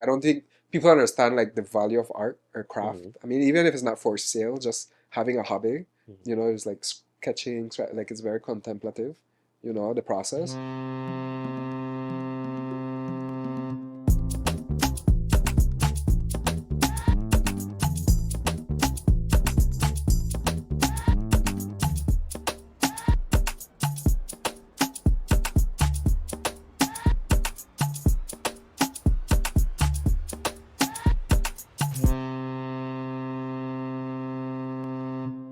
I don't think people understand like the value of art or craft. Mhm. I mean, even if it's not for sale, just having a hobby, Mhm. it's like sketching, like it's very contemplative, the process.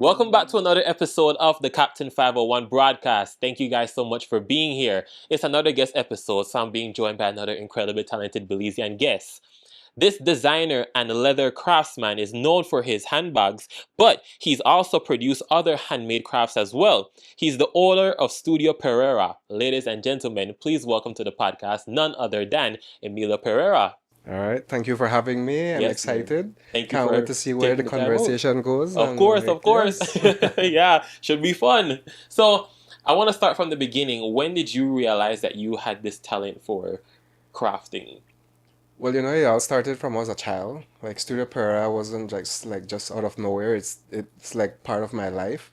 Welcome back to another episode of the Captain 501 broadcast. Thank you guys so much for being here. It's another guest episode, so I'm being joined by another incredibly talented Belizean guest. This designer and leather craftsman is known for his handbags, but he's also produced other handmade crafts as well. He's the owner of Studio Perera. Ladies and gentlemen, please welcome to the podcast none other than Emilio Perera. All right. Thank you for having me. I'm Yes, man. excited. Thank you Can't wait for to see where the taking the time out. conversation goes. Of And course, like, of course. yes. Yeah, should be fun. So, I want to start from the beginning. When did you realize that you had this talent for crafting? Well, it all started from when I was a child. Like Studio Pera wasn't like just out of nowhere. It's like part of my life.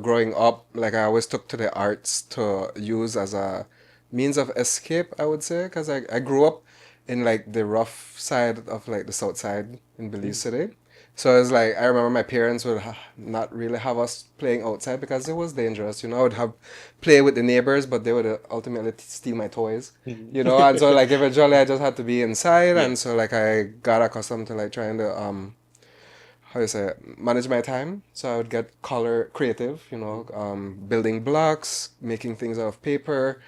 Growing up, like I always took to the arts to use as a means of escape, I would say, because I grew up in like the rough side of like the south side in Belize Mm. City. So it's like I remember my parents would not really have us playing outside because it was dangerous. I would have play with the neighbors, but they would ultimately steal my toys. And so like eventually I just had to be inside, Yeah. and so like I got accustomed to like trying to how you say it, manage my time. So I would get color creative, building blocks, making things out of paper,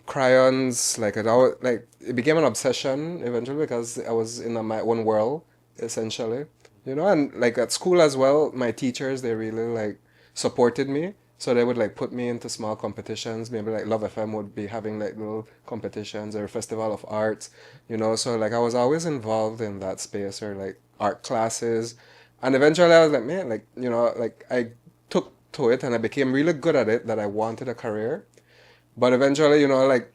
crayons. Like it became an obsession eventually because I was in my own world essentially, and like at school as well, my teachers they really like supported me. So they would like put me into small competitions. Maybe like Love FM would be having like little competitions or Festival of Arts, So like I was always involved in that space or like art classes. And eventually I was like, man, like, like I took to it and I became really good at it that I wanted a career. But eventually, like,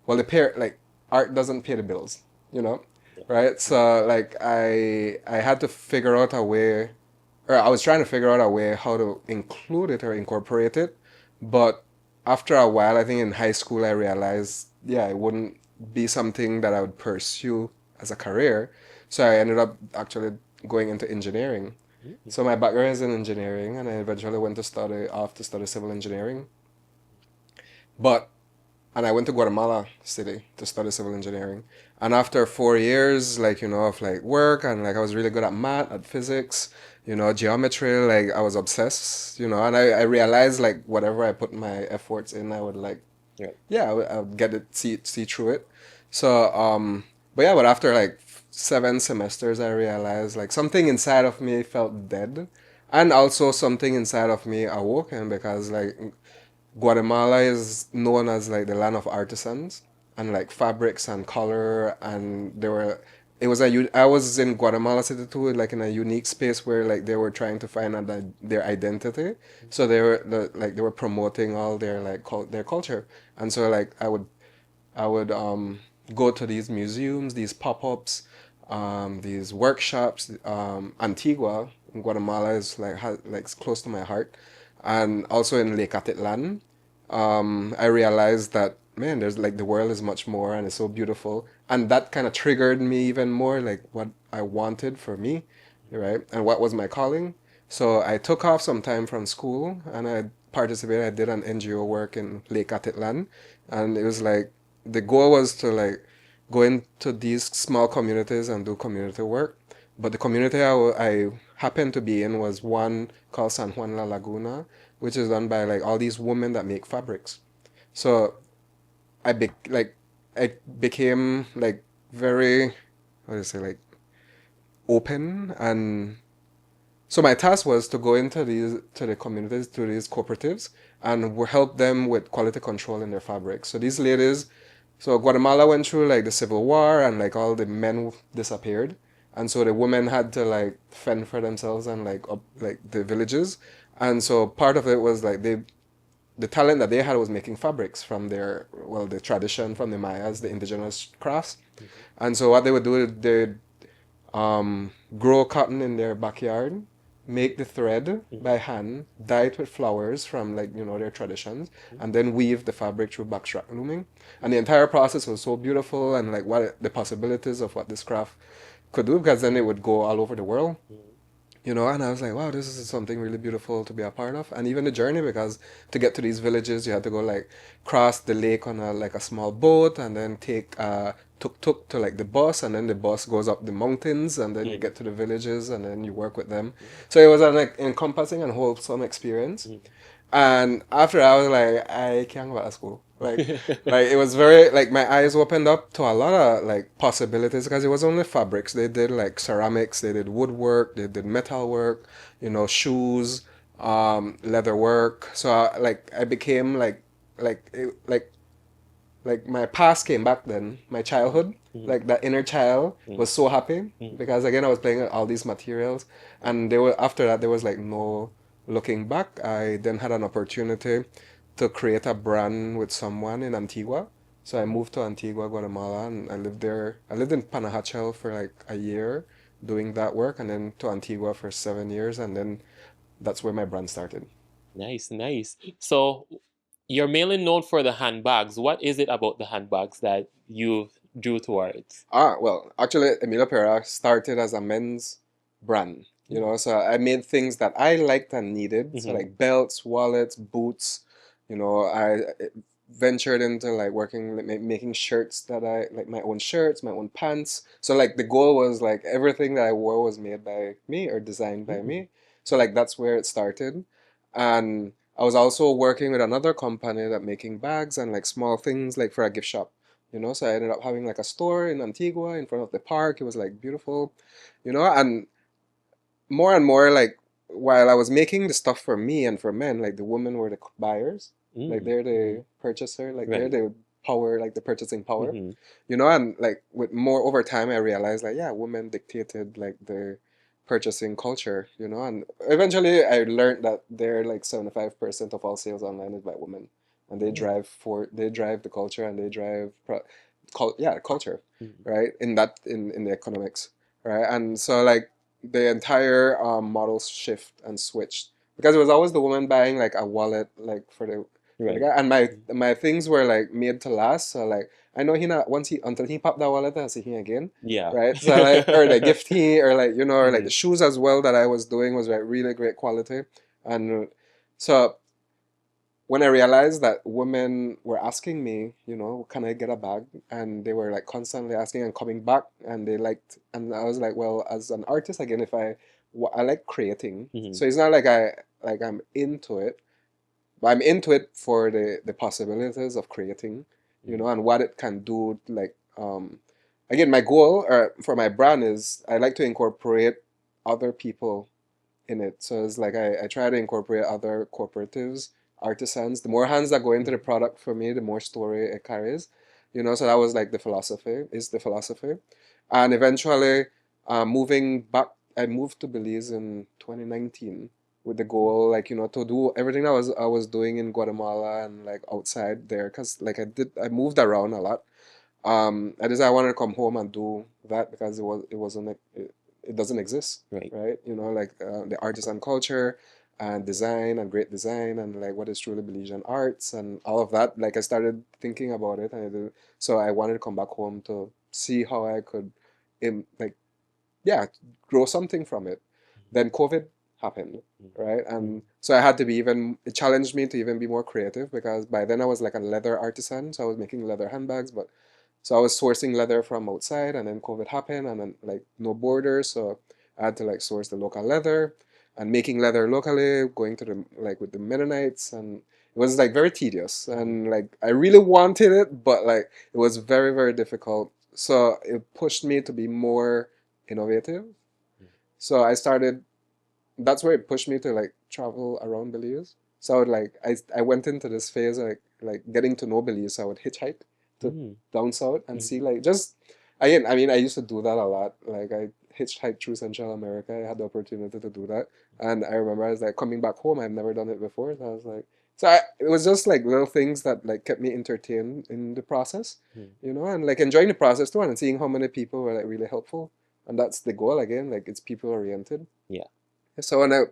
well, like art doesn't pay the bills, you know, Yeah. right? So like I had to figure out a way, or I was trying to figure out a way how to include it or incorporate it. But after a while, I think in high school, I realized, yeah, it wouldn't be something that I would pursue as a career. So I ended up actually going into engineering. Mm. So my background is in engineering, and I eventually went to study civil engineering. But and I went to Guatemala City to study civil engineering. And after 4 years, like of like work and like I was really good at math, at physics, geometry, like I was obsessed, and I realized like whatever I put my efforts in, I would like, Yeah. yeah, I would get it, see through it. So, but yeah, but after like 7 semesters, I realized like something inside of me felt dead, and also something inside of me awoken because like Guatemala is known as like the land of artisans and like fabrics and color, and there were it was I was in Guatemala City too, like in a unique space where like they were trying to find out their identity. So they were promoting all their like their culture. And so like I would go to these museums, these pop-ups, these workshops. Antigua in Guatemala is like like close to my heart, and also in Lake Atitlan. I realized that man, there's like the world is much more, and it's so beautiful, and that kind of triggered me even more, like what I wanted for me, right, and what was my calling. So I took off some time from school, and I participated. I did an NGO work in Lake Atitlan, and it was like the goal was to like go into these small communities and do community work. But the community I happened to be in was one called San Juan La Laguna, which is done by like all these women that make fabrics. So like I became like very, how do you say, like open. And so my task was to go into these to the communities, to these cooperatives, and help them with quality control in their fabrics. So these ladies, so Guatemala went through like the civil war, and like all the men disappeared, and so the women had to like fend for themselves and like up like the villages. And so part of it was like they the talent that they had was making fabrics from their, well, the tradition from the Mayas, the indigenous crafts. And so what they would do, they'd grow cotton in their backyard, make the thread by hand, dye it with flowers from, like, their traditions, and then weave the fabric through backstroke looming. And the entire process was so beautiful, and like the possibilities of what this craft could do, because then it would go all over the world. And I was like, wow, this is something really beautiful to be a part of. And even the journey, because to get to these villages, you had to go, like, cross the lake on a small boat, and then take tuk-tuk to, like, the bus, and then the bus goes up the mountains, and then you get to the villages, and then you work with them. So it was an, like, encompassing and wholesome experience. And after I was like, I can't go back to school. Like it was very, like, my eyes opened up to a lot of, like, possibilities, because it was only fabrics. They did, like, ceramics, they did woodwork, they did metal work, shoes, leather work. So I became like my past came back then, my childhood, like that inner child was so happy, because again I was playing with all these materials, and after that there was, like, no looking back. I then had an opportunity to create a brand with someone in Antigua. So I moved to Antigua, Guatemala, and I lived there. I lived in Panajachel for like a year doing that work, and then to Antigua for 7 years, and then that's where my brand started. Nice, nice. So you're mainly known for the handbags. What is it about the handbags that you drew towards? Well, actually, Emilio Perera started as a men's brand, so I made things that I liked and needed. So, like, belts, wallets, boots, I ventured into, like, working, like, making shirts that I like, my own shirts, my own pants. So, like, the goal was, like, everything that I wore was made by me or designed by me. So, like, that's where it started. And I was also working with another company that making bags and, like, small things, like, for a gift shop. So I ended up having, like, a store in Antigua in front of the park. It was, like, beautiful, and more, like, while I was making the stuff for me and for men, like, the women were the buyers, like, they're the purchaser, like, they're Right. the power, like, the purchasing power, and, like, with more over time, I realized, like, yeah, women dictated, like, the purchasing culture, and eventually I learned that they're, like, 75% of all sales online is by women, and they drive the culture, and they drive culture, right, in the economics, right, and so, like, the entire model shift and switched, because it was always the woman buying, like, a wallet, like, for the Right. guy, and my things were, like, made to last. So, like, I know he not once he until he popped that wallet, I see him again, Yeah. right? So, like, or the gift he, or, like, or, like, the shoes as well that I was doing was, like, really great quality, and so when I realized that women were asking me, can I get a bag? And they were, like, constantly asking and coming back, and they liked, and I was like, well, as an artist, again, I like creating. So it's not like I'm into it, but I'm into it for the possibilities of creating, and what it can do. Like, again, my goal for my brand is I like to incorporate other people in it. So it's like I try to incorporate other cooperatives, artisans. The more hands that go into the product for me, the more story it carries. So that was, like, the philosophy. And eventually, moving back, I moved to Belize in 2019 with the goal, like, to do everything I was doing in Guatemala and, like, outside there, because, like, I moved around a lot. I decided I wanted to come home and do that, because it doesn't exist, Right. right? Like, the artisan culture and design and great design, and, like, what is truly Belizean arts and all of that. Like, I started thinking about it, and so I wanted to come back home to see how I could, like, yeah, grow something from it. Then COVID happened, right? And so I had to it challenged me to even be more creative, because by then I was, like, a leather artisan, so I was making leather handbags, but so I was sourcing leather from outside, and then COVID happened, and then, like, no borders, so I had to, like, source the local leather and making leather locally, going to the, like, with the Mennonites, and it was, like, very tedious, and, like, I really wanted it, but, like, it was very, very difficult. So it pushed me to be more innovative. So I started. That's where it pushed me to, like, travel around Belize. So I would, like, I went into this phase, like getting to know Belize. So I would hitchhike to down south and see, like, just again. I mean, I used to do that a lot. Like, I hitchhiked through Central America. I had the opportunity to do that, and I remember I was, like, coming back home. I've never done it before, so I was like, So it was just like little things that like kept me entertained in the process, and like enjoying the process too, and seeing how many people were like really helpful. And that's the goal again, like it's people oriented. Yeah. So when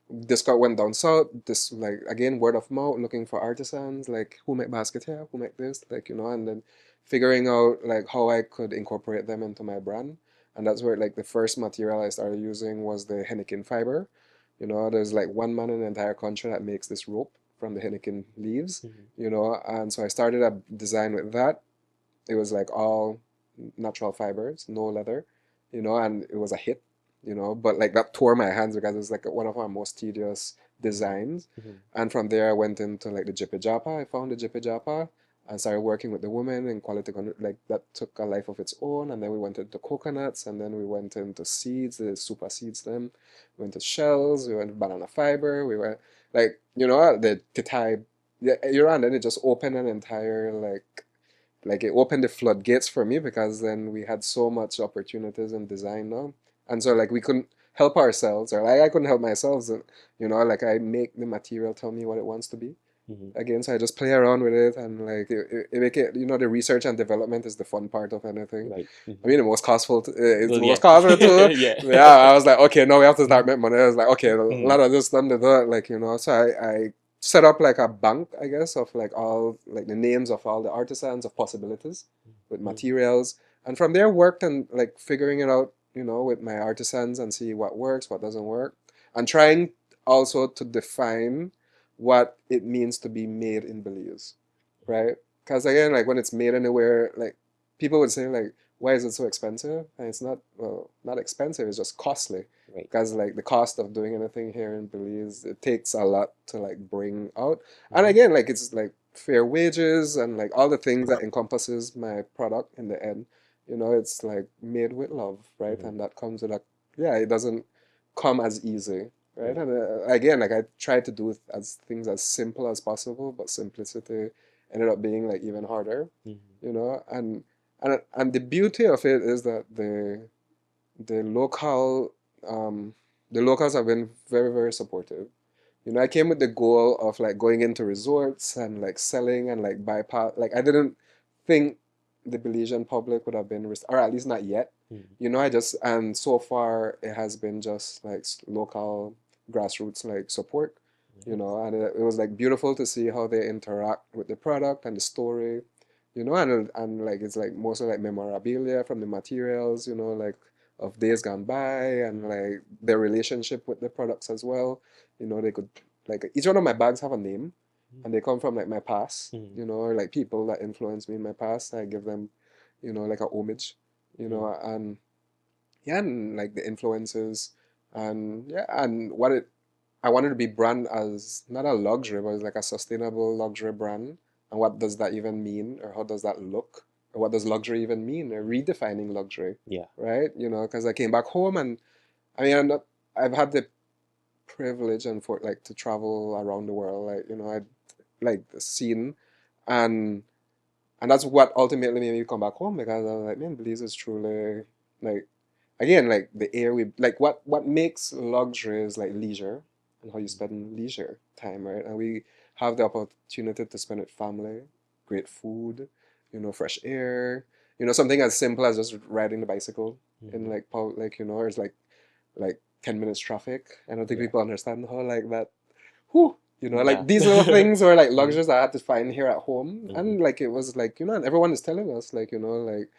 this got went down south, this like again word of mouth, looking for artisans, like who make basket here, who make this, like and then figuring out like how I could incorporate them into my brand. And that's where like the first material I started using was the henequen fiber. There's like one man in the entire country that makes this rope from the henequen leaves, and so I started a design with that. It was like all natural fibers, no leather, and it was a hit, but like that tore my hands because it was like one of our most tedious designs. And from there, I went into like the Jippy Japa. I found the Jippy Japa and started working with the women in quality, like that took a life of its own. And then we went into coconuts, and then we went into seeds, the super seeds, them. We went to shells, we went to banana fiber, we went like, the type, yeah, and then it just opened an entire like it opened the floodgates for me because then we had so much opportunities in design now, and so like we couldn't help ourselves, or like I couldn't help myself, and like I make the material tell me what it wants to be again. So I just play around with it, and like it make it, the research and development is the fun part of anything. Right. I mean, the most costful it's Well, the yeah. most costful too. Yeah. Yeah, I was like, okay, now we have to start making money. I was like, okay, a Mhm. lot of this done, that, like, so I set up like a bank, I guess, of like all like the names of all the artisans of possibilities with materials, and from there worked and like figuring it out, with my artisans and see what works, what doesn't work, and trying also to define what it means to be made in Belize, right? Because again, like when it's made anywhere, like people would say like, why is it so expensive? And it's not, well, not expensive, it's just costly. Right. Because like the cost of doing anything here in Belize, it takes a lot to like bring out. And again, like it's like fair wages and like all the things that encompasses my product in the end. It's like made with love, right? And that comes with a, yeah, it doesn't come as easy, right? Right. And again, like I try to do as things as simple as possible, but simplicity ended up being like even harder, and the beauty of it is that the local the locals have been very, very supportive. I came with the goal of like going into resorts and like selling and like bypass. Like I didn't think the Belizean public would have been, or at least not yet. I just, and so far it has been just like local grassroots like support. And it was like beautiful to see how they interact with the product and the story. And like it's like mostly like memorabilia from the materials. Like of days gone by, and like their relationship with the products as well. They could, like, each one of my bags have a name, and they come from like my past, or like people that influenced me in my past. I give them, like a homage, and yeah, and like the influences, and yeah, and what it I wanted to be brand as not a luxury, but it's like a sustainable luxury brand. And what does that even mean, or how does that look, or what does luxury even mean? Or redefining luxury, Yeah. right? Because I came back home, and I mean, I've had the privilege and for like to travel around the world, like I like the scene, and that's what ultimately made me come back home, because I was like, man, Belize is truly like, again, like the air we like, what makes luxury is like leisure, and how you spend leisure time, right? And we have the opportunity to spend with family, great food, fresh air, something as simple as just riding the bicycle in like like or it's like 10 minutes traffic. I don't think Yeah. people understand how like that, whew, Yeah. like these little things were like luxuries I had to find here at home. Mhm. And like it was like, and everyone is telling us like, like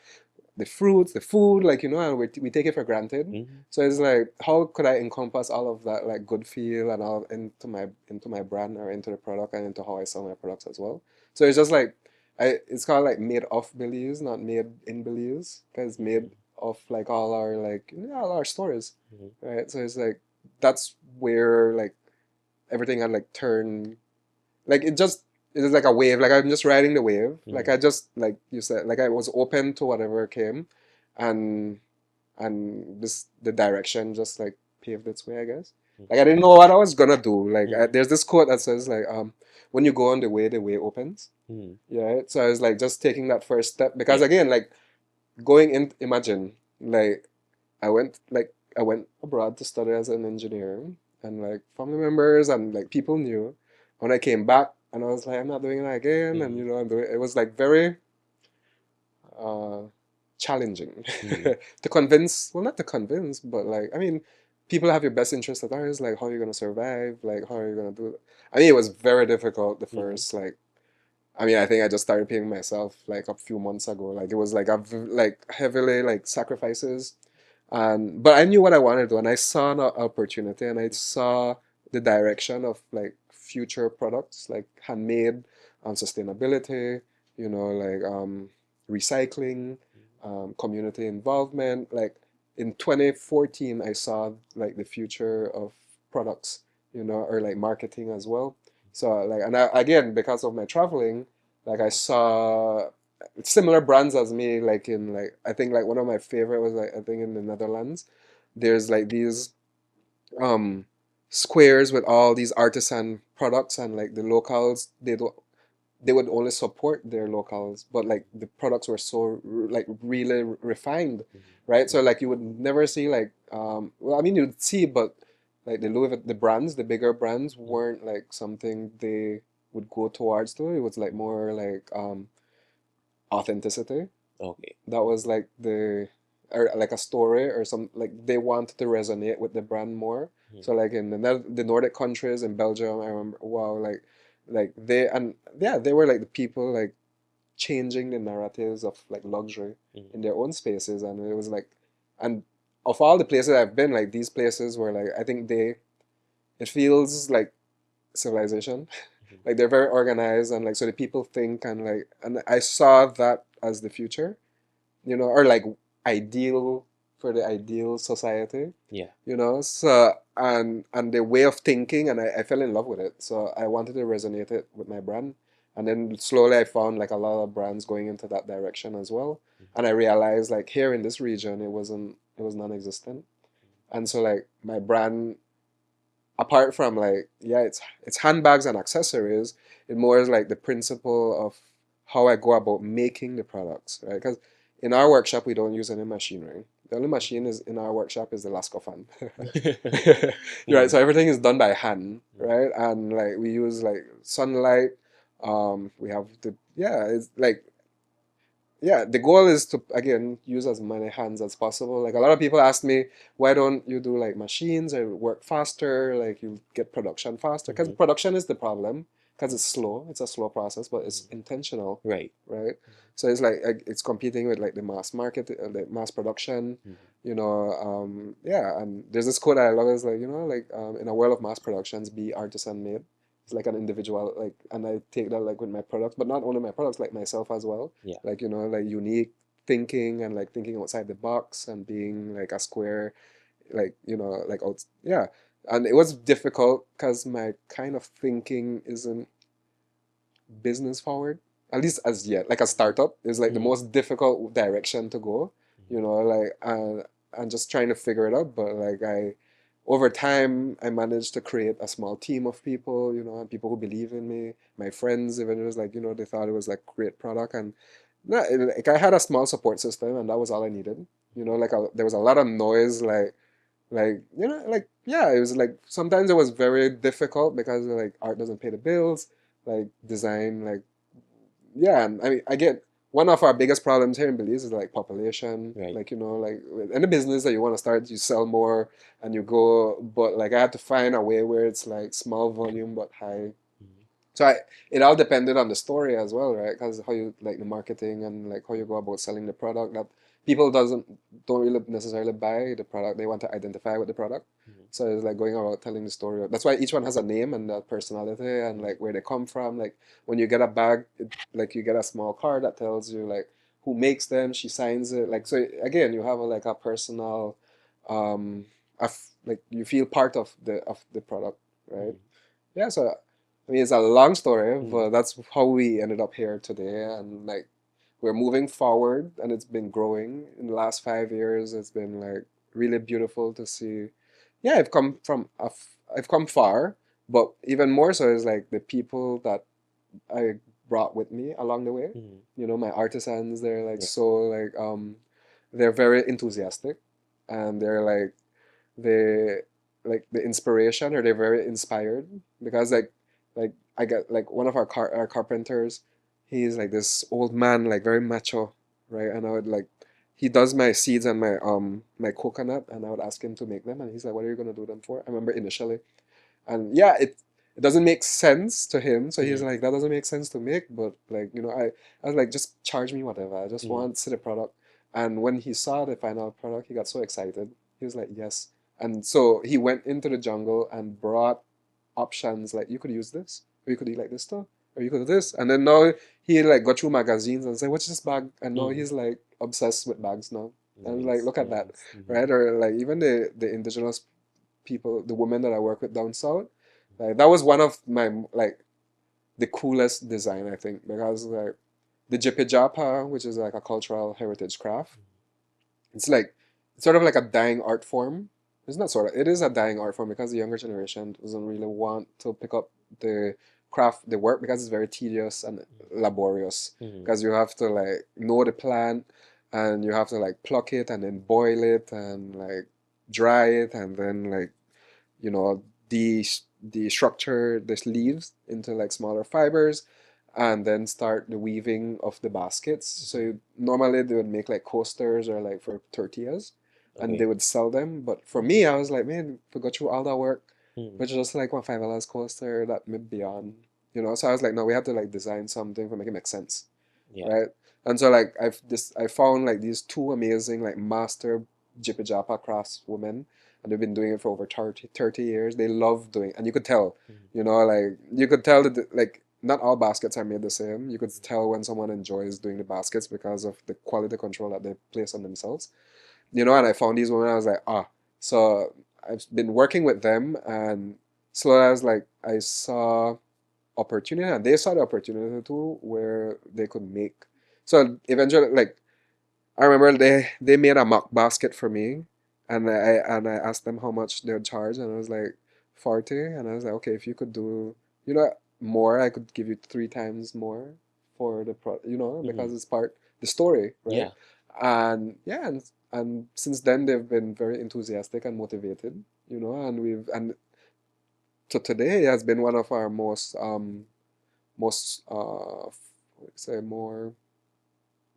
the fruits, the food, like, and we take it for granted. Mhm. So it's like, how could I encompass all of that like good feel and all into my brand, or into the product, and into how I sell my products as well. So it's just like, it's kind of like made of Belize, not made in Belize, because made of like all our like, yeah, all our stories, Mhm. right? So it's like that's where like everything had like turned, like it is like a wave, like I'm just riding the wave, like I just, like you said, like I was open to whatever came, and this the direction just like paved its way, I guess. Like I didn't know what I was gonna do. Like Mhm. there's this quote that says like, when you go on the way opens. Mhm. Yeah, right? So I was like just taking that first step, because Yeah. again, like going in, imagine, like I went abroad to study as an engineer, and like family members and like people knew, When I came back and I was like, I'm not doing it again, and you know, it was like very uh, challenging to convince. Well, not to convince, but like, I mean, people have your best interest at heart. It's like, how are you gonna survive? Like, how are you gonna do it? I mean, it was very difficult the first like. I mean, I think I just started paying myself like a few months ago. Like it was like like heavily like sacrifices, and but I knew what I wanted to do, and I saw an opportunity, and I saw the direction of like future products, like handmade, sustainability, you know, like recycling, community involvement. Like in 2014, I saw like the future of products, you know, or like marketing as well. So like, and I, again, because of my traveling, like I saw similar brands as me, like in like I think like one of my favorite was like I think in the Netherlands, there's like these um squares with all these artisan products, and like the locals they would only support their locals, but like the products were so like really refined, right? So like you would never see like well, I mean you'd see, but like the brands, the bigger brands weren't like something they would go towards to. It was like more like authenticity. Okay. That was like the or like a story or some like they wanted to resonate with the brand more. So like in the Nordic countries in Belgium, I remember wow like they and yeah they were like the people like changing the narratives of like luxury in their own spaces, and it was like and of all the places I've been, like these places were like I think they it feels like civilization. Like they're very organized, and like so the people think, and like and I saw that as the future, you know, or like ideal for the ideal society, Yeah. you know. So and the way of thinking, and I fell in love with it. So I wanted to resonate it with my brand, and then slowly I found like a lot of brands going into that direction as well. And I realized like here in this region, it was non-existent, and so like my brand apart from like yeah it's handbags and accessories, it more is like the principle of how I go about making the products, right? Because in our workshop we don't use any machinery. The only machine is in our workshop is the Lasco fan. Right, so everything is done by hand, right? And like we use like sunlight, we have the yeah it's like yeah, the goal is to again use as many hands as possible. Like a lot of people ask me, why don't you do like machines or work faster? Like you get production faster because production is the problem because it's slow. It's a slow process, but it's intentional, Right. right? So it's like it's competing with like the mass market, the mass production. You know, yeah. And there's this quote I love is like you know like in a world of mass productions, be artisan made. It's like an individual like, and I take that like with my products, but not only my products, like myself as well, Yeah. like you know like unique thinking and like thinking outside the box and being like a square like you know like out yeah. And it was difficult because my kind of thinking isn't business forward, at least as yet. Like a startup is like the most difficult direction to go, you know, like and just trying to figure it out. But like I over time I managed to create a small team of people, you know, and people who believe in me, my friends, even it was like, you know, they thought it was like great product. And like I had a small support system, and that was all I needed. You know, like there was a lot of noise, like you know, like yeah, it was like sometimes it was very difficult because like art doesn't pay the bills, like design, like yeah, and I mean I get one of our biggest problems here in Belize is like population. Right. Like you know, like with any business that you want to start, you sell more and you go, but like I had to find a way where it's like small volume but high. So it all depended on the story as well, right? Because how you like the marketing and like how you go about selling the product. That people don't really necessarily buy the product. They want to identify with the product. So it's like going about telling the story. That's why each one has a name and a personality and like where they come from. Like when you get a bag, like you get a small card that tells you like who makes them. She signs it. Like so again, you have like a personal, like you feel part of the product, right? Yeah, so I mean, it's a long story, but that's how we ended up here today. And like, we're moving forward, and it's been growing in the last 5 years. It's been like really beautiful to see. Yeah, I've come far, but even more so is like the people that I brought with me along the way. You know, my artisans, they're like Yeah. so like they're very enthusiastic, and they're they like the inspiration, or they're very inspired because like I get like one of our carpenters. He's like this old man, like very macho, right? And I would like he does my seeds and my coconut, and I would ask him to make them, and he's like, "What are you gonna do them for?" I remember initially, and yeah, it doesn't make sense to him. So he's Mm-hmm. like, "That doesn't make sense to make," but like I was like, "Just charge me whatever. I just Mm-hmm. want to see the product." And when he saw the final product, he got so excited. He was like, "Yes." And so he went into the jungle and brought options like you could use this, or you could eat like this stuff, or you could do this. And then now he like got through magazines and said, "What's this bag?" And now Mm-hmm. he's like obsessed with bags now. And like, Nice, look at that, nice. Mm-hmm. right? Or like even the indigenous people, the women that I work with down south, like that was one of my like the coolest design I think because like the Jipi Japa, which is like a cultural heritage craft, it's like it's sort of like a dying art form. It's not sort of, it is a dying art form because the younger generation doesn't really want to pick up the craft, the work because it's very tedious and laborious. Mm-hmm. Because you have to like know the plant and you have to like pluck it and then boil it and like dry it and then like you know de structure the leaves into like smaller fibers and then start the weaving of the baskets. So normally they would make like coasters or like for tortillas and they Okay. would sell them. But for me, I was like, man, we go through all that work, Mm-hmm. but just like one $5 coaster that may beyond, you know. So I was like, no, we have to like design something for make it make sense, Yeah. right? And so like I found like these two amazing like master Jipa Japa craftswomen and they've been doing it for over 30 years. They love doing and you could tell, Mm-hmm. you know, like you could tell that like not all baskets are made the same. You could tell when someone enjoys doing the baskets because of the quality control that they place on themselves. You know, and I found these women, I was like, ah. So I've been working with them and slowly I was like I saw opportunity and they saw the opportunity too where they could make so eventually like I remember they made a mock basket for me and I asked them how much they would charge and I was like 40 and I was like okay if you could do you know more I could give you 3 times more for the pro you know Mm-hmm. because it's part the story right Yeah. and yeah and since then they've been very enthusiastic and motivated you know and we've and to today it has been one of our most say more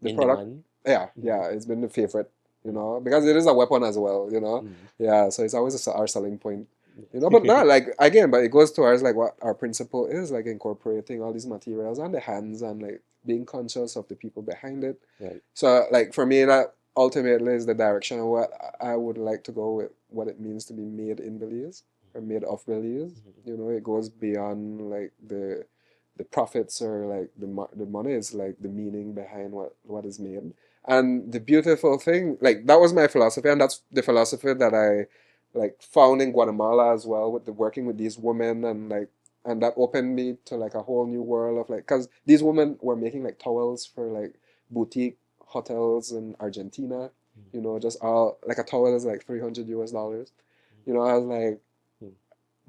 the In product demand. Mm-hmm. yeah it's been the favorite you Mm-hmm. know because it is a weapon as well you know Mm-hmm. yeah so it's always our selling point you know but not like again but it goes towards like what our principle is like incorporating all these materials on the hands and like being conscious of the people behind it Right. so like for me that ultimately is the direction of what I would like to go with what it means to be made in Belize or made of Belize Mm-hmm. you know it goes beyond like the profits or like the money is like the meaning behind what is made. And the beautiful thing, like that was my philosophy, and that's the philosophy that I like found in Guatemala as well with the working with these women and like and that opened me to like a whole new world of like because these women were making like towels for like boutique hotels in Argentina, you know, just all like a towel is like $300. You know, I was like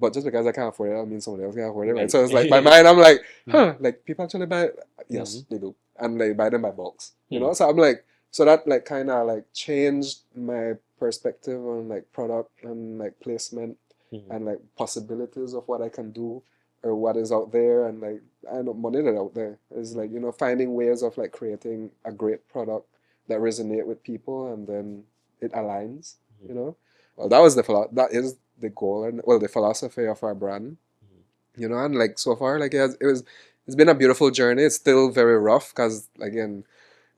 but just because I can't afford it, I mean someone else can afford it, right? Right. So it's like my mind, I'm like, Mm-hmm. huh, like people actually buy it. Mm-hmm. Yes, they do. And they buy them by bulks. You Mm-hmm. know? So I'm like so that like kinda like changed my perspective on like product and like placement Mm-hmm. and like possibilities of what I can do or what is out there and like I know money that out there is like, you know, finding ways of like creating a great product that resonate with people and then it aligns, you know? Well, that was that is the goal and well the philosophy of our brand, you know, and like so far like it's been a beautiful journey. It's still very rough because again,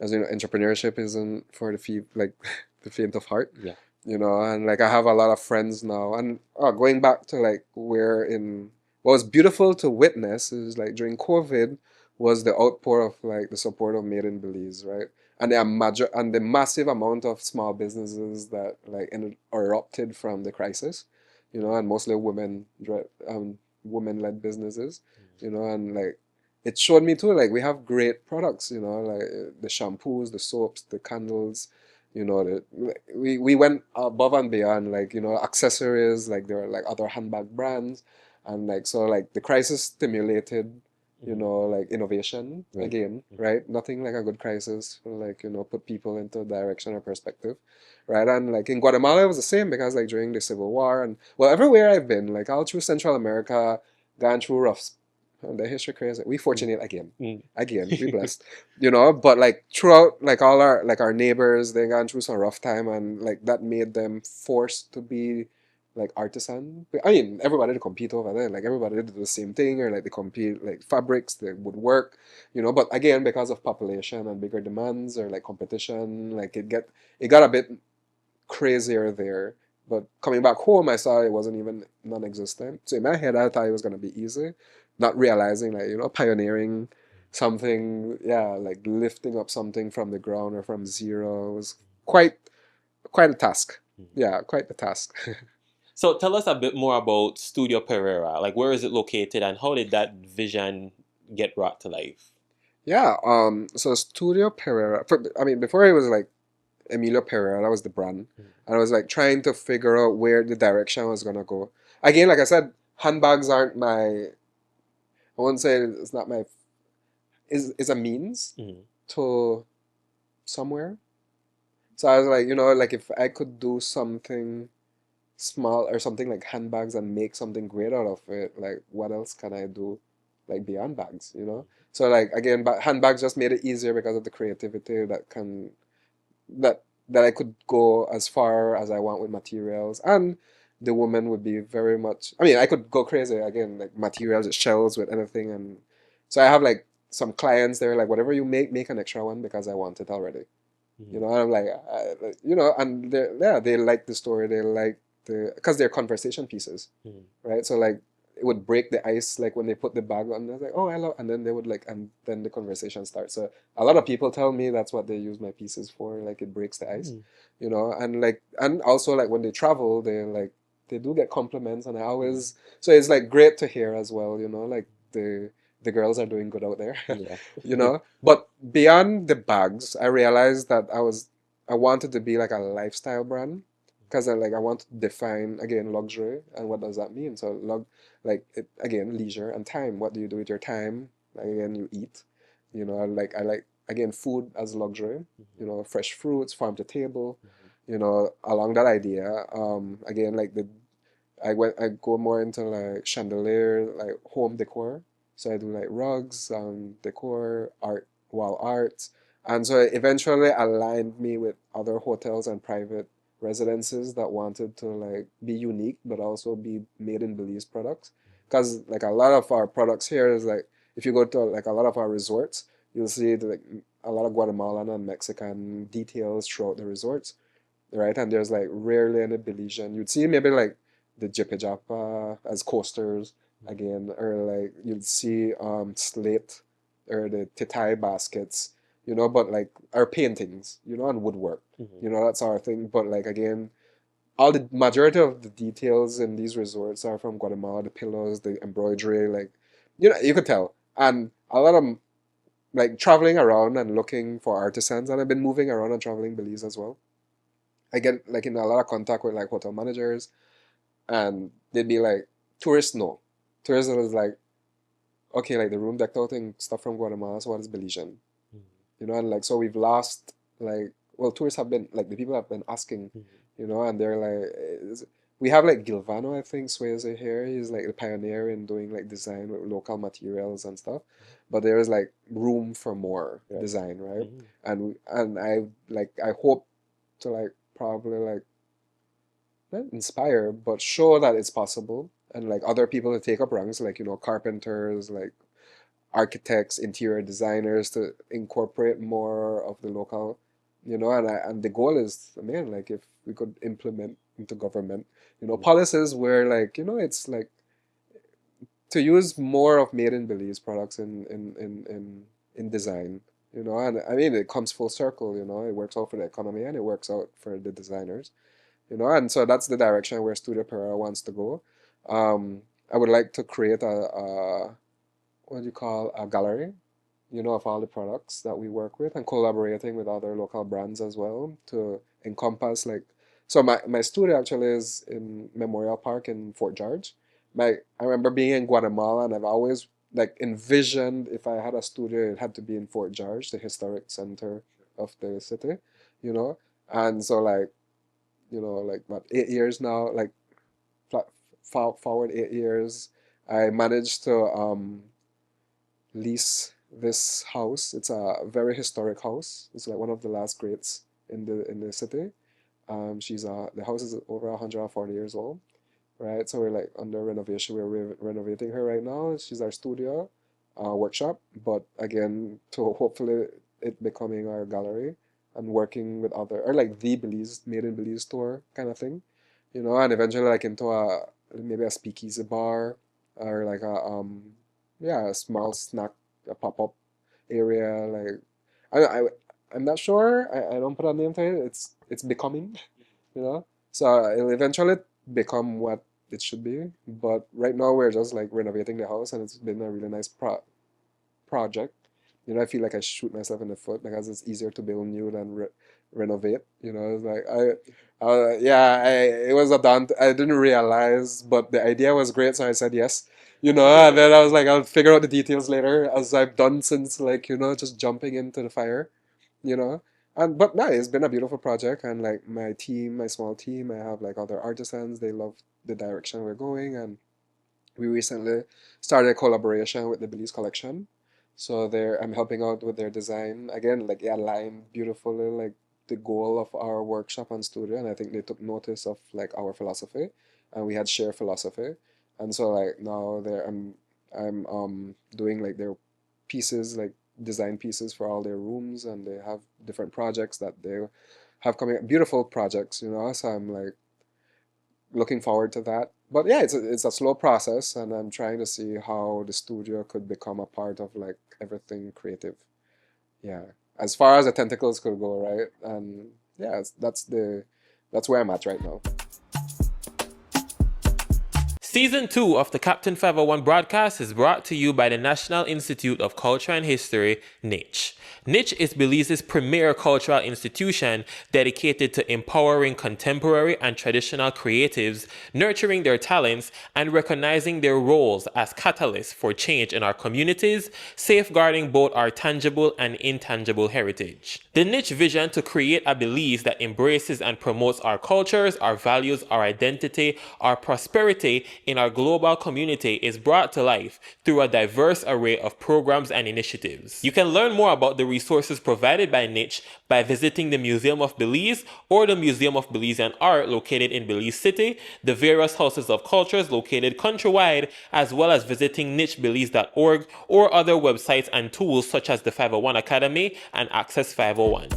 as you know, entrepreneurship isn't for the feet like the faint of heart, Yeah. you know, and like I have a lot of friends now and going back to like where in what was beautiful to witness is like during COVID was the outpour of like the support of Made in Belize, right? And the massive amount of small businesses that like erupted from the crisis, you know, and mostly women led businesses, you know, and like it showed me too like we have great products, you know, like the shampoos, the soaps, the candles, you know, we went above and beyond, like, you know, accessories, like there are like other handbag brands, and like so like the crisis stimulated, you Mm-hmm. know, like innovation Right. again, Mm-hmm. right? Nothing like a good crisis will like, you know, put people into direction or perspective, right? And like in Guatemala, it was the same because like during the Civil War and well, everywhere I've been, like all through Central America, gone through rough And the history crazy. We fortunate again. Mm. Again, we blessed. But like throughout like all our neighbors, they gone through some rough time and like that made them forced to be like artisan. I mean, everybody to compete over there. Like everybody did the same thing or like they compete like fabrics, they would work, but again, because of population and bigger demands or like competition, like it got a bit crazier there. But coming back home, I saw it wasn't even non-existent. So in my head, I thought it was gonna be easy, not realizing like pioneering something, yeah, like lifting up something from the ground or from zero was quite a task. Yeah, quite the task. So tell us a bit more about Studio Perera. Like, where is it located, and how did that vision get brought to life? Yeah. So Studio Pereira. I mean, before it was like Emilio Perera, that was the brand, and I was like trying to figure out where the direction was gonna go. Again, like I said, handbags aren't my. I won't say it's not my is a means Mm-hmm. to somewhere. So I was like, like if I could do something small or something like handbags and make something great out of it, like what else can I do like beyond bags? So like again, but handbags just made it easier because of the creativity that I could go as far as I want with materials, and the woman would be very much. I mean, I could go crazy again, like materials, shells with anything, and so I have like some clients. They're like, whatever you make an extra one because I want it already. And I'm like, and they like the story. They like because they're conversation pieces, Mm-hmm. right? So like it would break the ice like when they put the bag on. They're like, oh, I love, and then they would like, and then the conversation starts. So a lot of people tell me that's what they use my pieces for. Like it breaks the ice, and like, and also like when they travel, they do get compliments, and I always so it's like great to hear as well. Like the girls are doing good out there. Yeah. But beyond the bags, I realized that I wanted to be like a lifestyle brand because I want to define again luxury and what does that mean. So like it, again, leisure and time. What do you do with your time? Like, again, you eat. I like again food as luxury. Fresh fruits, farm to table. Along that idea. Again, like I go more into like chandelier, like home decor. So I do like rugs, decor, art, wall arts. And so it eventually aligned me with other hotels and private residences that wanted to like be unique but also be made in Belize products. Because like a lot of our products here is like if you go to like a lot of our resorts, you'll see like a lot of Guatemalan and Mexican details throughout the resorts, right? And there's like rarely any Belizean. You'd see maybe like the Jipe Japa as coasters again, or like you'd see slate or the Titai baskets, but like our paintings, and woodwork, Mm-hmm. that's our thing. But like again, all the majority of the details in these resorts are from Guatemala, the pillows, the embroidery, like you could tell. And a lot of like traveling around and looking for artisans, and I've been moving around and traveling Belize as well. I get like in a lot of contact with like hotel managers, and they'd be like, tourists no. Tourists is like, okay, like the room decked out and stuff from Guatemala, so what is Belizean? And like so we've lost like well tourists have been like the people have been asking, and they're like we have like Gilvano, I think, Swayze here. He's like the pioneer in doing like design with local materials and stuff. But there is like room for more Right. design, right? Mm-hmm. And I hope to like probably like not inspire, but show that it's possible, and like other people to take up ranks, like carpenters, like architects, interior designers, to incorporate more of the local, and the goal is, man, like if we could implement into government, policies where like it's like to use more of made in Belize products in design. And I mean it comes full circle. It works out for the economy and it works out for the designers. And so that's the direction where Studio Pereira wants to go. I would like to create a what do you call a gallery, of all the products that we work with, and collaborating with other local brands as well to encompass like. So my studio actually is in Memorial Park in Fort George. I remember being in Guatemala, and I've always like envisioned if I had a studio, it had to be in Fort George, the historic center of the city, you know. And so like like what 8 years now, like forward 8 years, I managed to lease this house. It's a very historic house. It's like one of the last greats in the city. The house is over 140 years old, right? So we're like under renovation. We're renovating her right now. She's our studio, workshop, but again, to hopefully it becoming our gallery and working with other, or like the Belize, made in Belize store kind of thing, and eventually like into maybe a speakeasy bar or like yeah, a small snack, a pop-up area. Like, I, I, I'm not sure. I don't put a name to it. It's becoming, you know. So it'll eventually become what it should be. But right now we're just like renovating the house, and it's been a really nice project. I feel like I shoot myself in the foot because it's easier to build new than renovate. It's like yeah, it was a daunt. I didn't realize, but the idea was great, so I said yes. And then I was like, I'll figure out the details later, as I've done since, like, just jumping into the fire, you know. And but no, it's been a beautiful project, and like my team, my small team, I have like other artisans. They love the direction we're going, and we recently started a collaboration with the Belize Collection. So I'm helping out with their design. Again, like, it aligned beautifully, like the goal of our workshop and studio. And I think they took notice of like our philosophy, and we had shared philosophy. And so like now I'm doing like their pieces, like design pieces for all their rooms, and they have different projects that they have coming, beautiful projects. So I'm like looking forward to that. But yeah, it's a slow process, and I'm trying to see how the studio could become a part of like everything creative. Yeah, as far as the tentacles could go, right? And yeah, that's where I'm at right now. Season 2 of the Captain 501 broadcast is brought to you by the National Institute of Culture and History, NICH. NICH is Belize's premier cultural institution dedicated to empowering contemporary and traditional creatives, nurturing their talents, and recognizing their roles as catalysts for change in our communities, safeguarding both our tangible and intangible heritage. The NICH vision to create a Belize that embraces and promotes our cultures, our values, our identity, our prosperity in our global community is brought to life through a diverse array of programs and initiatives. You can learn more about the resources provided by NICH by visiting the Museum of Belize or the Museum of Belizean Art located in Belize City, the various houses of cultures located countrywide, as well as visiting nichbelize.org or other websites and tools such as the 501 Academy and Access 501.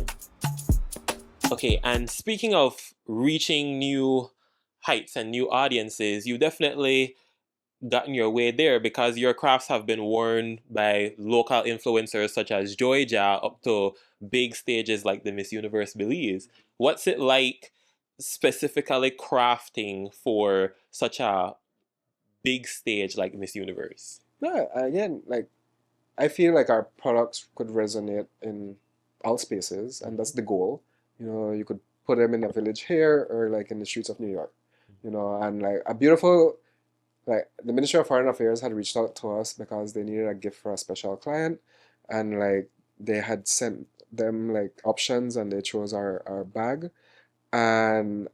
Okay, and speaking of reaching new heights and new audiences, you definitely gotten your way there because your crafts have been worn by local influencers such as Joy Ja up to big stages like the Miss Universe Belize. What's it like specifically crafting for such a big stage like Miss Universe? No, again, like, I feel like our products could resonate in all spaces, and that's the goal. You could put them in a village here or like in the streets of New York. And like a beautiful, like, the Ministry of Foreign Affairs had reached out to us because they needed a gift for a special client, and like they had sent them like options, and they chose our bag. And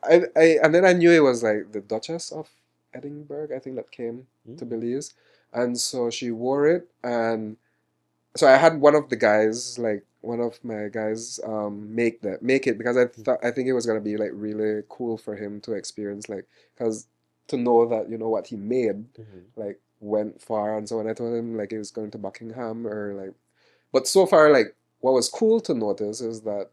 and then I knew it was like the Duchess of Edinburgh, I think, that came to Belize. And so she wore it, and so I had one of the guys, like one of my guys, make it, because I think it was gonna be like really cool for him to experience, like, because to know that what he made like went far. And so when I told him like it was going to Buckingham, or like, but so far, like, what was cool to notice is that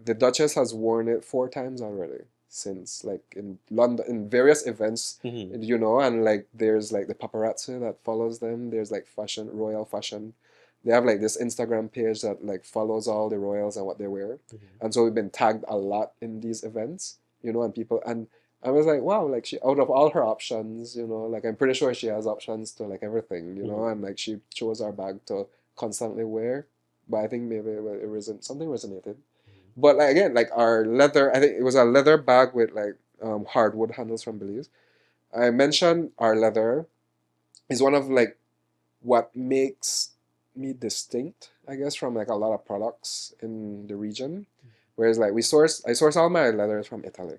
the Duchess has worn it 4 times already since, like, in London, in various events, and like there's like the paparazzi that follows them. There's like fashion, royal fashion. They have like this Instagram page that like follows all the royals and what they wear. And so we've been tagged a lot in these events, and people, and I was like, wow, like, she, out of all her options, like, I'm pretty sure she has options to like everything, and like she chose our bag to constantly wear. But I think maybe something resonated. But like, again, like our leather, I think it was a leather bag with like hardwood handles from Belize. I mentioned our leather is one of like what makes me distinct, I guess, from like a lot of products in the region. Whereas like I source all my leathers from Italy,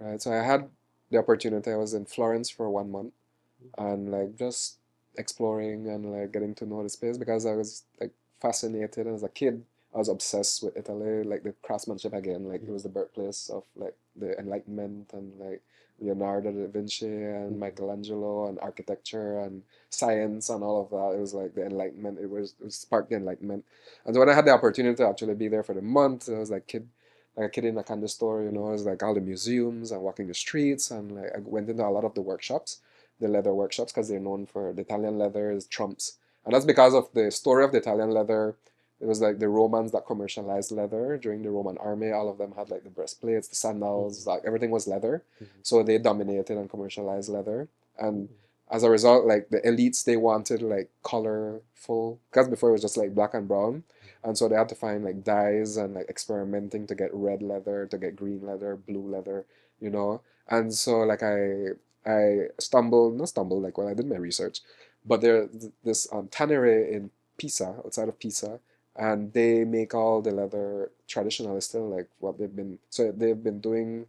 right? So I had the opportunity. I was in Florence for 1 month, and like just exploring and like getting to know the space because I was like fascinated as a kid. I was obsessed with Italy, like the craftsmanship again. Like it was the birthplace of like the Enlightenment and like Leonardo da Vinci and Michelangelo and architecture and science and all of that. It was like the Enlightenment. It sparked the Enlightenment. And so when I had the opportunity to actually be there for the month, I was like a kid in a candy store. You know, it was like all the museums and walking the streets and like I went into a lot of the workshops, the leather workshops, because they're known for the Italian leather is trumps, and that's because of the story of the Italian leather. It was like the Romans that commercialized leather during the Roman army. All of them had like the breastplates, the sandals, like everything was leather. So they dominated and commercialized leather. And as a result, like the elites, they wanted like colorful, because before it was just like black and brown. And so they had to find like dyes and like experimenting to get red leather, to get green leather, blue leather, you know. And so like I stumbled, not stumbled, like when I did my research, but there's this tannery in Pisa, outside of Pisa, and they make all the leather traditional still like what they've been doing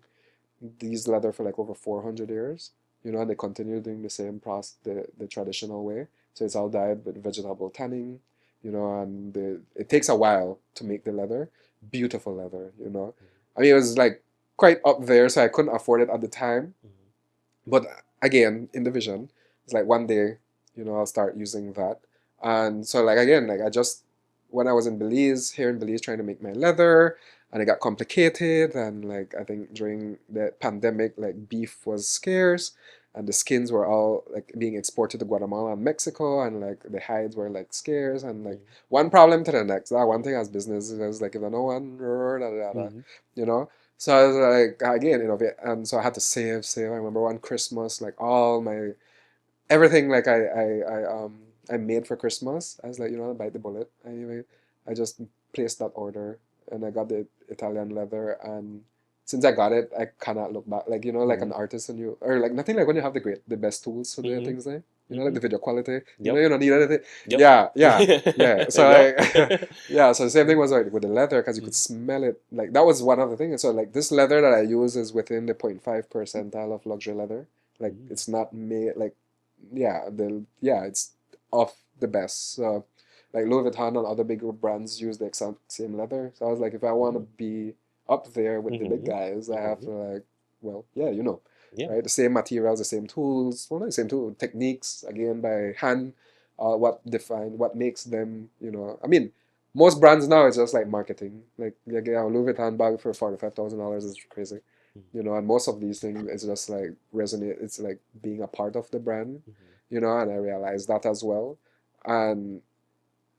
these leather for like over 400 years, you know, and they continue doing the same process the traditional way. So it's all dyed with vegetable tanning, you know, and it takes a while to make the leather. Beautiful leather, you know. I mean, it was like quite up there, so I couldn't afford it at the time. But again, in the vision, it's like one day, you know, I'll start using that. And so like again, like I just when I was in Belize, here in Belize trying to make my leather, and it got complicated, and like I think during the pandemic, like beef was scarce and the skins were all like being exported to Guatemala and Mexico, and like the hides were like scarce, and like one problem to the next. That one thing as business is like if I know one, you know. So I was like, again, innovate. And so I had to save. I remember one Christmas, like all my, everything like I made for Christmas. I was like, you know, bite the bullet. Anyway, I just placed that order and I got the Italian leather. And since I got it, I cannot look back. Like, you know, like an artist and you, or like nothing like when you have the best tools for the things there. You know, like the video quality. You know, you don't need anything. Yeah, yeah. So like, yeah. So the same thing was like with the leather because you could smell it. Like that was one of the things. So like this leather that I use is within the 0.5 percentile of luxury leather. Like it's not made like, it's of the best. So like Louis Vuitton and other bigger brands use the exact same leather. So I was like, if I want to be up there with the big guys, I have to like, well, yeah, you know, right? The same materials, the same tools, well, not the same tool, techniques, again, by hand, what makes them, you know, I mean, most brands now it's just like marketing. Like, yeah, a Louis Vuitton bag for $45,000 is crazy. You know, and most of these things it's just like resonate. It's like being a part of the brand, you know, and I realized that as well. And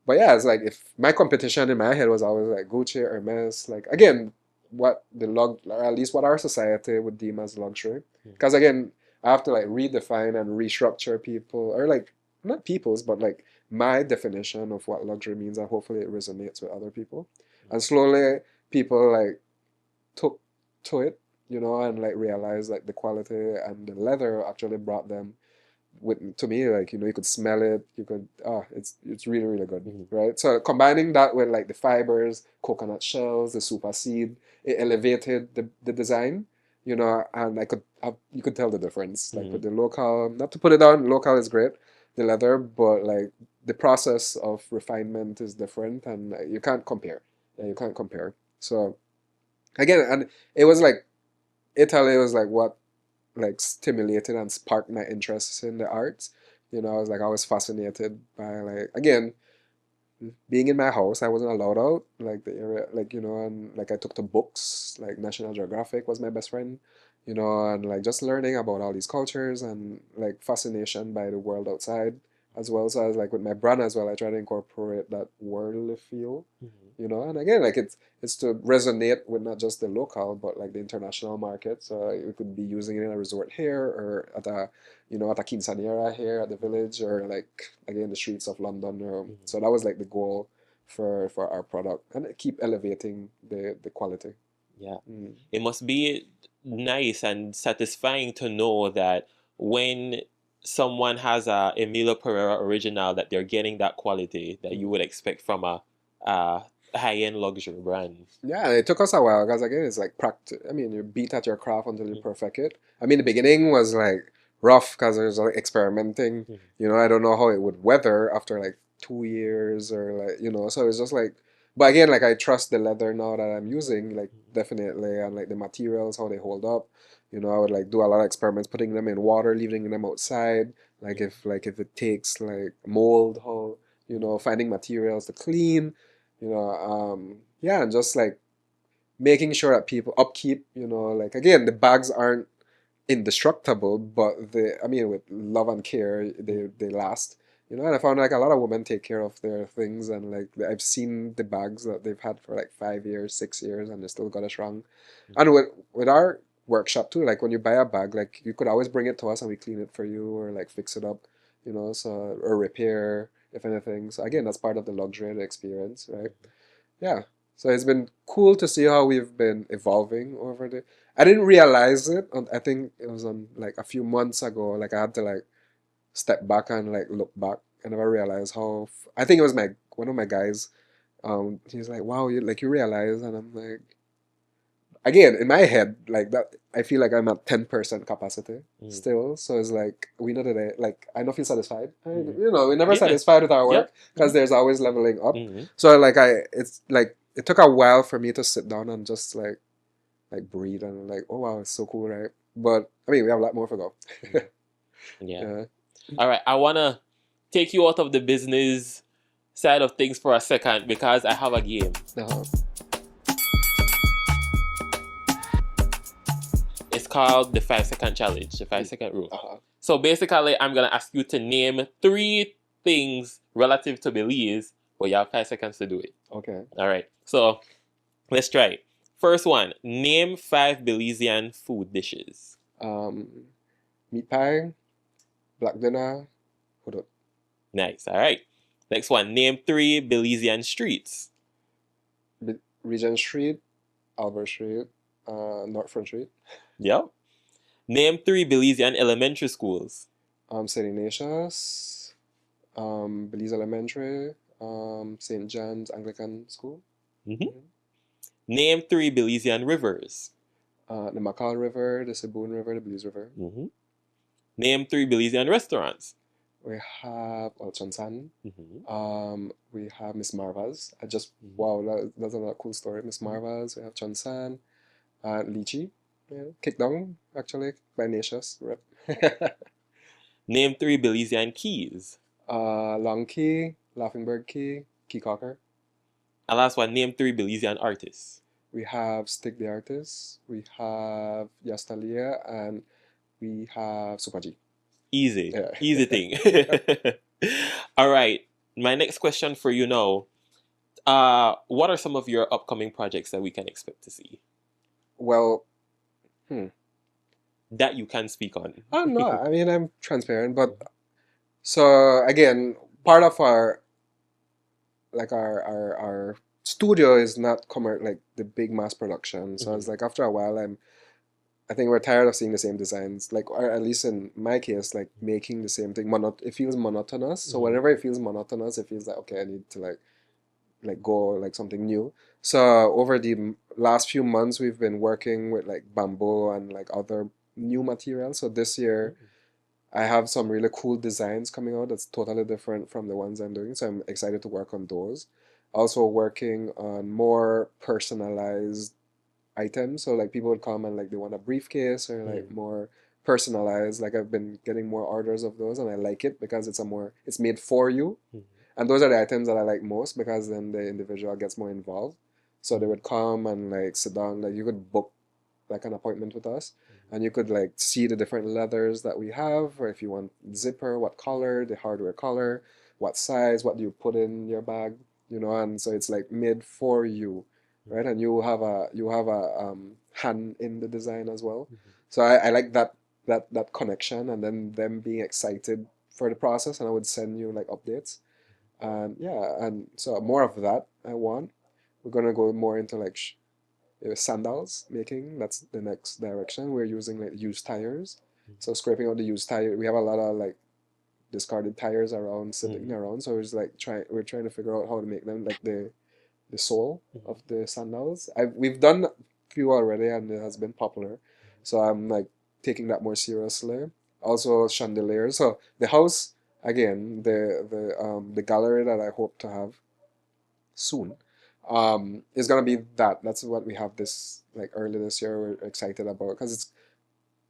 but yeah, it's like if my competition in my head was always like Gucci, Hermes, like again, what or at least what our society would deem as luxury. Because again, I have to like redefine and restructure people, or like not people's, but like my definition of what luxury means, and hopefully it resonates with other people. And slowly, people like took to it, you know, and like realized like the quality and the leather actually brought them with to me like you know you could smell it you could it's really really good, right? So combining that with like the fibers, coconut shells, the super seed, it elevated the design, you know, and you could tell the difference like with the local, not to put it down, local is great, the leather, but like the process of refinement is different, and you can't compare. Yeah, you can't compare. So again, and it was like Italy was like what like stimulated and sparked my interest in the arts. You know, I was fascinated by like again being in my house. I wasn't allowed out like the area, like you know, and like I took to books. Like National Geographic was my best friend, you know, and like just learning about all these cultures and like fascination by the world outside as well. So I was like with my brand as well. I try to incorporate that worldly feel, you know, and again like it's to resonate with not just the local but like the international market. So we could be using it in a resort here or at a you know at a quinceañera here at the village or like again the streets of London. So that was like the goal for our product and keep elevating the quality. Yeah. It must be nice and satisfying to know that when someone has a Emilio Perera original that they're getting that quality that you would expect from a high-end luxury brand. Yeah, it took us a while because again, it's like practice. I mean, you beat at your craft until you perfect it. I mean, the beginning was like rough because there's like experimenting. Mhm. You know, I don't know how it would weather after like 2 years or like, you know, so it's just like, but again, like I trust the leather now that I'm using, like definitely, and like the materials, how they hold up. You know, I would like do a lot of experiments, putting them in water, leaving them outside. Like if it takes like mold, how, you know, finding materials to clean, you know, yeah, and just like making sure that people upkeep, you know, like again, the bags aren't indestructible, but I mean, with love and care, they last. You know, and I found like a lot of women take care of their things, and like I've seen the bags that they've had for like 5 years, 6 years, and they still got us wrong. And with our workshop too, like when you buy a bag, like you could always bring it to us and we clean it for you or like fix it up, you know, so or repair if anything. So again, that's part of the luxury of the experience, right? Yeah. So it's been cool to see how we've been evolving over the. I didn't realize it. I think it was on like a few months ago. Like I had to like step back and like look back. I never realized how. I think it was my one of my guys. He's like, "Wow, you realize?" And I'm like, again in my head, like that. I feel like I'm at 10% capacity Mhm. still. So it's like we know that I don't feel satisfied. Mhm. You know, we're never Yeah. satisfied with our Yep. work because there's always leveling up. Mhm. So like it's like it took a while for me to sit down and just like breathe and like, oh wow, it's so cool, right? But I mean, we have a lot more to go. Mhm. Yeah. Yeah. All right. I wanna take you out of the business side of things for a second because I have a game. Uh-huh. It's called the 5 second challenge, the 5 second rule. Uh-huh. So basically, I'm gonna ask you to name 3 things relative to Belize, but you have 5 seconds to do it. Okay. All right. So let's try it. First one: name 5 Belizean food dishes. Um, Meat pie, black dinner, hudut. Nice. All right. Next one: name 3 Belizean streets. Regent Street, Albert Street, Northfront Street, Yep. Name 3 Belizean elementary schools. St. Ignatius, Belize Elementary, St. John's Anglican School. Mm-hmm. Name 3 Belizean rivers. The Makal River, the Siboon River, the Belize River. Mm-hmm. Name 3 Belizean restaurants. We have Chansan. Mm-hmm. We have Miss Marva's. Mm-hmm. Wow, that's another cool story. Miss Marva's. We have Chansan, Lychee, yeah, Kickdown actually by Nacious rep. Name 3 Belizean keys. Long Key, Laughing Bird Key, Key Cocker. And last one: name 3 Belizean artists. We have Stick the Artist. We have Yastalia, and we have Super G. Easy, Yeah. easy thing. All right. My next question for you now. What are some of your upcoming projects that we can expect to see Well, hmm. that you can speak on? I don't know. I mean, I'm transparent, but so again, part of our studio is not like the big mass production. So it's Mhm. like after a while, I think we're tired of seeing the same designs. Like, or at least in my case, like making the same thing. It feels monotonous. So Mhm. whenever it feels monotonous, it feels like okay, I need to like go like something new. So over the last few months, we've been working with like bamboo and like other new materials. So this year, I have some really cool designs coming out that's totally different from the ones I'm doing. So I'm excited to work on those. Also working on more personalized items. So like people would come and like they want a briefcase or like Mhm. more personalized. Like I've been getting more orders of those and I like it because it's made for you. Mhm. And those are the items that I like most because then the individual gets more involved. So they would come and like sit down, like you could book like an appointment with us and you could like see the different leathers that we have, or if you want zipper, what color, the hardware color, what size, what do you put in your bag, you know, and so it's like made for you, right? And you have a hand in the design as well. So I like that connection and then them being excited for the process, and I would send you like updates. And yeah, and so more of that I want. We're gonna go more into like sandals making. That's the next direction. We're using like used tires. So scraping out the used tire. We have a lot of like discarded tires around sitting Mhm. around. So it's like we're trying to figure out how to make them like the sole Mhm. of the sandals. We've done a few already and it has been popular. So I'm like taking that more seriously. also chandeliers. So the house, again, the gallery that I hope to have soon, is gonna be that. That's what we have this like early this year. We're excited about because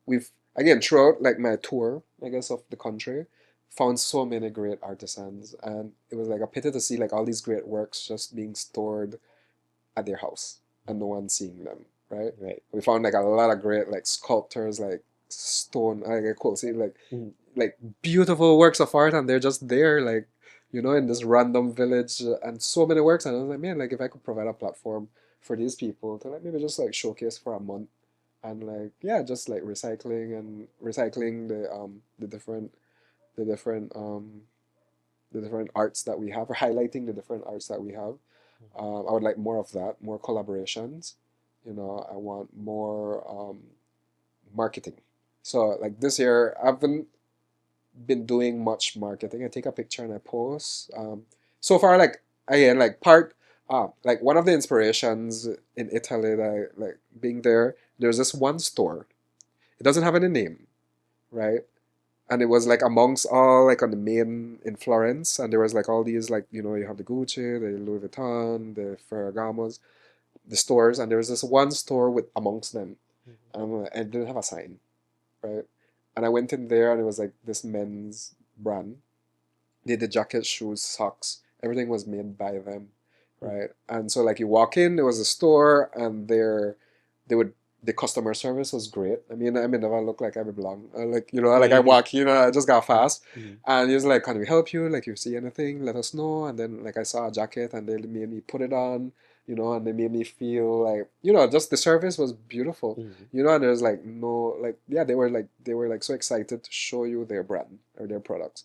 we've again throughout like my tour, I guess, of the country, found so many great artisans, and it was like a pity to see like all these great works just being stored at their house and no one seeing them, right? Right. We found like a lot of great like sculptors, like stone, like cool, see like beautiful works of art, and they're just there, like in this random village, and so many works. And I was like, man, like if I could provide a platform for these people to like maybe just like showcase for a month, and like yeah, just like recycling the different the different arts that we have, or highlighting the different arts that we have. I would like more of that, more collaborations. I want more marketing. So like this year, I haven't been doing much marketing. I take a picture and I post. So far, like again, like like one of the inspirations in Italy, like being there, there's this one store. It doesn't have any name, right? And it was like amongst all like on the main in Florence, and there was like all these like you have the Gucci, the Louis Vuitton, the Ferragamos, the stores, and there was this one store with amongst them, and it didn't have a sign, right? And I went in there, and it was like this men's brand. They did jackets, shoes, socks, everything was made by them, right? And so like you walk in, there was a store, and they would the customer service was great. I mean, never look like I belong. Like like I walk, I just got fast, and he was like, "Can we help you? Like, you see anything? Let us know." And then like I saw a jacket, and they made me put it on, and they made me feel like just the service was beautiful, and there's like no like yeah they were like so excited to show you their brand or their products,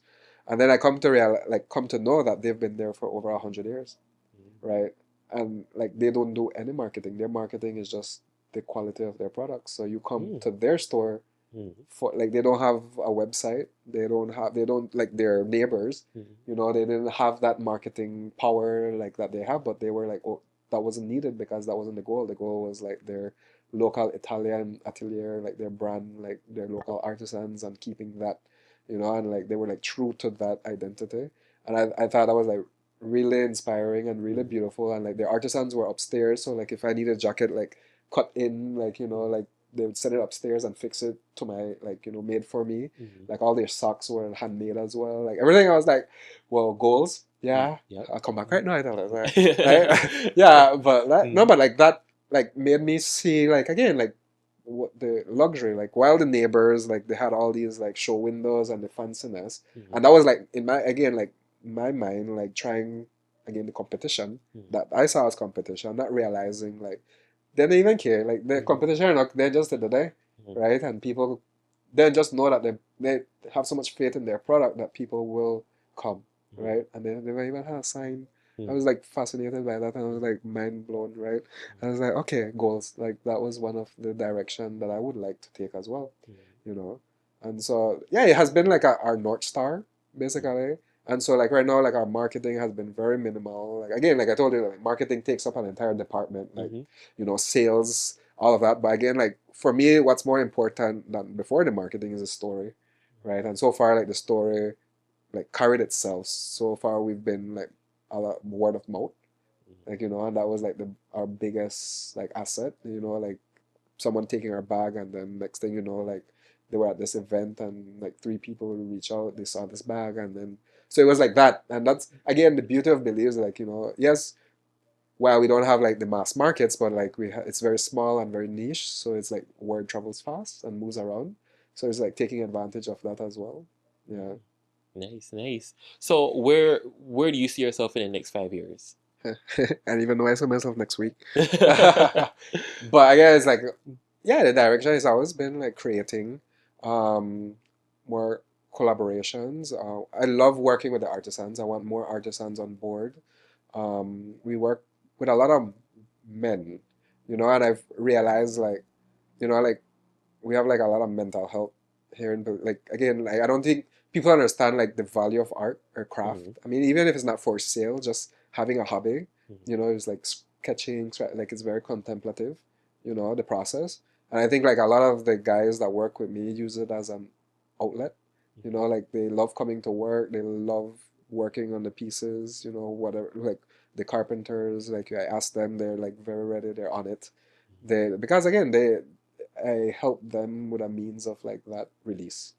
and then I come to know that they've been there for over 100 years, right? And like they don't do any marketing. Their marketing is just the quality of their products. So you come to their store for like they don't have a website. They don't like their neighbors. They didn't have that marketing power like that they have, but they were like, oh, that wasn't needed because that wasn't the goal. The goal was like their local Italian atelier, like their brand, like their local artisans, and keeping that, and like they were like true to that identity. And I thought that was like really inspiring and really beautiful. And like the artisans were upstairs, so like if I need a jacket like cut in, like like they would set it upstairs and fix it to my like made for me. Like all their socks were handmade as well, like everything. I was like, well, goals, yeah. Yep. I'll come back right now. I tell us, right? Yeah, but that, no, but like that like made me see like again like what the luxury, like while the neighbors like they had all these like show windows and the fanciness, and that was like in my again like my mind like trying again the competition that I saw as competition, not realizing like they don't even care, like the competition, like they just did the day, right? And people then just know that they have so much faith in their product that people will come, right? And they never even had a sign. I was like fascinated by that, and I was like mind blown, right? I was like, okay, goals. Like that was one of the direction that I would like to take as well, you know. And so yeah, it has been like our North Star basically. And so like right now, like our marketing has been very minimal. Like again, like I told you, like marketing takes up an entire department, like sales, all of that. But again, like for me, what's more important than before the marketing is the story, right? And so far, like the story like carried itself. So far, we've been like a lot word of mouth, like and that was like our biggest like asset, like someone taking our bag, and then next thing you know, like they were at this event, and like three people would reach out, they saw this bag, and then so it was like that. And that's again the beauty of Belize, like yes, while we don't have like the mass markets, but like it's very small and very niche, so it's like word travels fast and moves around, so it's like taking advantage of that as well. Yeah. Nice, nice. So where do you see yourself in the next 5 years? And even though I see myself next week. But I guess like yeah, the direction has always been like creating um more collaborations. I love working with the artisans. I want more artisans on board. We work with a lot of men, and I've realized like, like we have like a lot of mental health here in like again, like I don't think people understand like the value of art or craft. I mean, even if it's not for sale, just having a hobby, is like sketching, like it's very contemplative, the process. And I think like a lot of the guys that work with me use it as an outlet. Like they love coming to work, they love working on the pieces, whatever, like the carpenters, like I ask them, they're like very ready, they're on it. Because again, I help them with a means of like that release,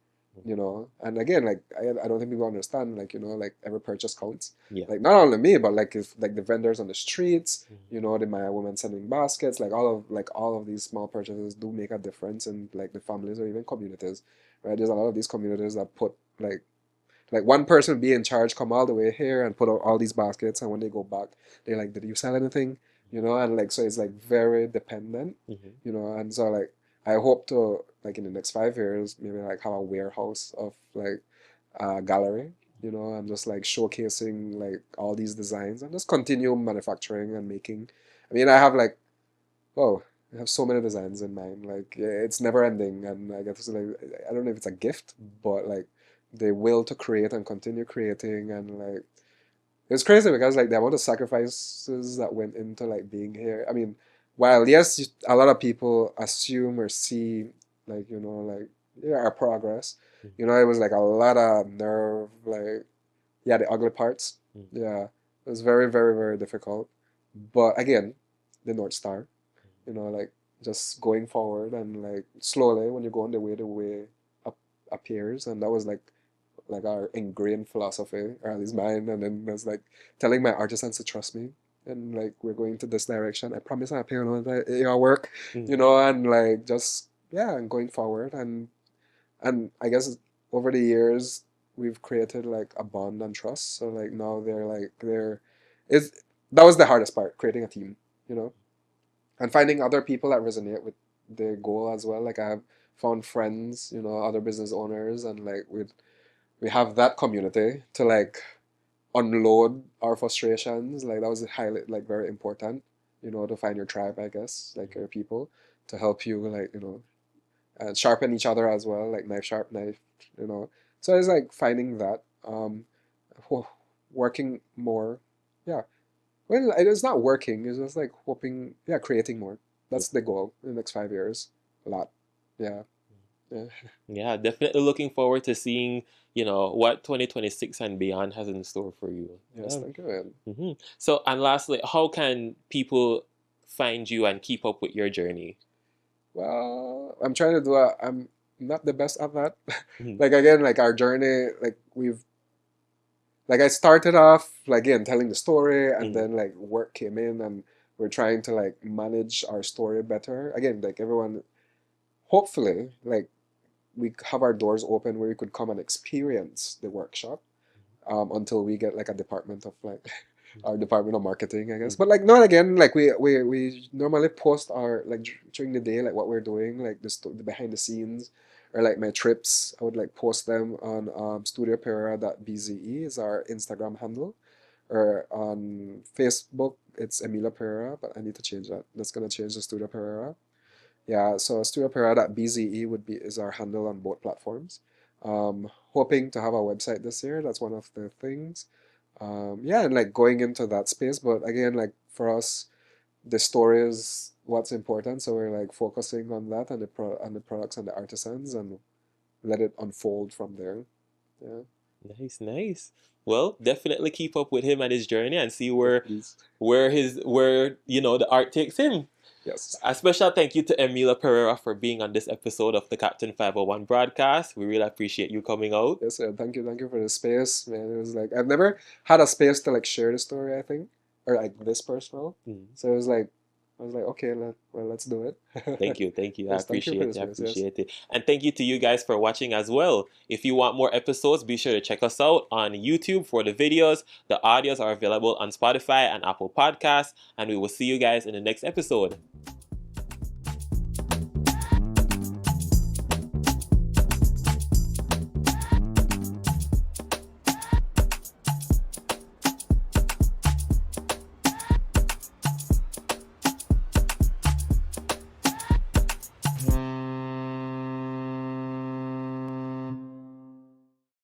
and again, like I don't think people understand, like, like every purchase counts. Yeah. Like not only me, but like if like the vendors on the streets, the my women sending baskets, like all of these small purchases do make a difference in like the families or even communities, right? There's a lot of these communities that put like one person be in charge, come all the way here and put out all these baskets, and when they go back, they're like, "Did you sell anything?" And like so it's like very dependent, and so like I hope to like in the next 5 years maybe like have a warehouse of like a gallery, and just like showcasing like all these designs and just continue manufacturing and making. I mean, I have like, oh, I have so many designs in mind. Like it's never ending, and I guess like I don't know if it's a gift, but like the will to create and continue creating, and like it's crazy because like the amount of sacrifices that went into like being here. I mean, while yes, a lot of people assume or see like like yeah our progress. It was like a lot of nerve, like yeah the ugly parts. Yeah, it was very very very difficult. But again, the North Star like just going forward and like slowly when you go on the way up appears, and that was like our ingrained philosophy, or at least mine. And then there's like telling my artisans to trust me, and like we're going to this direction. I promise I'll pay on your work, and like just yeah, and going forward, and I guess over the years we've created like a bond and trust. So like now they're is that was the hardest part, creating a team, you know and finding other people that resonate with the goal as well. Like I have found friends, other business owners, and like we have that community to like unload our frustrations. Like that was highly like very important, to find your tribe, I guess, like your people to help you like, and sharpen each other as well, like knife sharp knife, you know. So it's like finding that, working more, yeah. Well, it's not working. It's just like hoping, yeah, creating more. That's the goal in the next 5 years. A lot. Yeah. Yeah. Yeah, definitely looking forward to seeing, what 2026 and beyond has in store for you. Yes, Yeah. thank you, man. So, and lastly, how can people find you and keep up with your journey? Well, I'm trying to I'm not the best at that. Mhm. Like again, like our journey, like I started off like again telling the story, and Mhm. then like work came in, and we're trying to like manage our story better. Again, like everyone, hopefully, like we have our doors open where you could come and experience the workshop, until we get like a department of like our department of marketing, I guess. But like not again, like we normally post our like during the day like what we're doing, like the behind the scenes, or like my trips. I would like post them on studioperera.bze is our Instagram handle, or on Facebook it's Emilio Perera, but I need to change that. That's gonna change to Studio Perera. Yeah, so studioperera.bze is our handle on both platforms. Hoping to have a website this year. That's one of the things. Yeah, and like going into that space, but again, like for us, the story is what's important. So we're like focusing on that and the products and the artisans, and let it unfold from there. Yeah, Nice, nice. Well, definitely keep up with him and his journey and see yes, where please. the art takes him. Yes, A special thank you to Emilio Perera for being on this episode of the Captain 501 broadcast. We really appreciate you coming out. yes, thank you for the space, man. It was like I've never had a space to like share the story, I think, or like this personal. Mm. So it was like I was like, okay, well, let's do it. Thank you, thank you. I Yes, thank you for the appreciate it. I space. Yes. appreciate it. And thank you to you guys for watching as well. If you want more episodes, be sure to check us out on YouTube for the videos. The audios are available on Spotify and Apple Podcasts. And we will see you guys in the next episode.